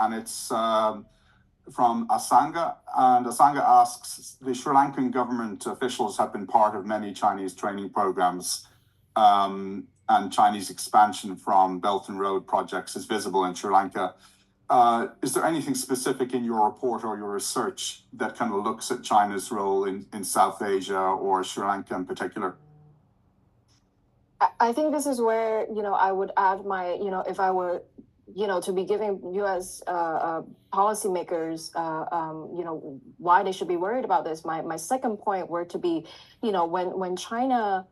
and it's from Asanga. And Asanga asks, the Sri Lankan government officials have been part of many Chinese training programs, and Chinese expansion from Belt and Road projects is visible in Sri Lanka. Is there anything specific in your report or your research that kind of looks at China's role in South Asia or Sri Lanka in particular? I think this is where, I would add my, if I were, to be giving U.S. Policymakers, why they should be worried about this. My second point were to be, when China,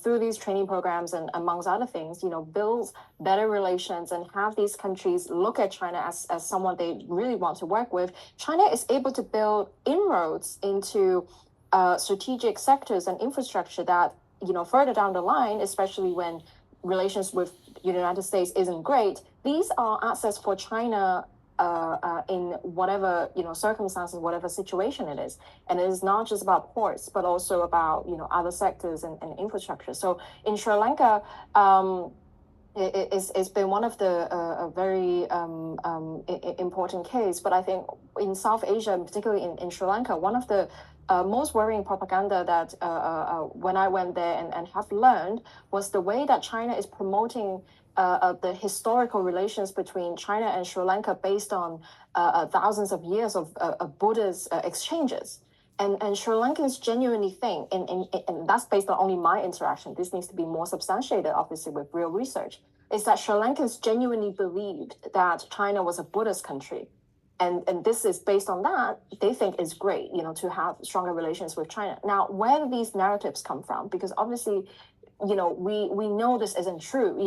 through these training programs and amongst other things, builds better relations and have these countries look at China as someone they really want to work with, China is able to build inroads into strategic sectors and infrastructure that, further down the line, especially when relations with the United States isn't great, these are assets for China in whatever, circumstances, whatever situation it is. And it is not just about ports, but also about, other sectors and infrastructure. So in Sri Lanka, it's been one of the very important case. But I think in South Asia, particularly in Sri Lanka, one of the most worrying propaganda that when I went there and have learned was the way that China is promoting the historical relations between China and Sri Lanka based on thousands of years of Buddhist exchanges. And Sri Lankans genuinely think, and that's based on only my interaction, this needs to be more substantiated, obviously, with real research, is that Sri Lankans genuinely believed that China was a Buddhist country. And this is based on that, they think it's great, to have stronger relations with China. Now, where do these narratives come from? Because obviously, we know this isn't true.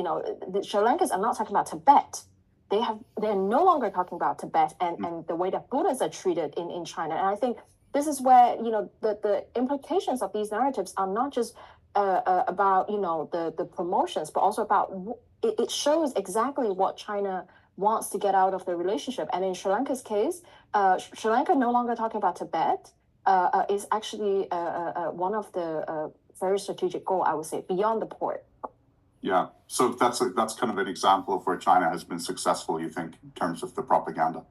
The Sri Lankans are not talking about Tibet. They're no longer talking about Tibet and the way that Buddhists are treated in China. And I think this is where, the implications of these narratives are not just about, the promotions, but also about, it shows exactly what China wants to get out of the relationship. And in Sri Lanka's case, Sri Lanka no longer talking about Tibet is actually one of the very strategic goal, I would say, beyond the port. Yeah, so that's kind of an example of where China has been successful, you think, in terms of the propaganda.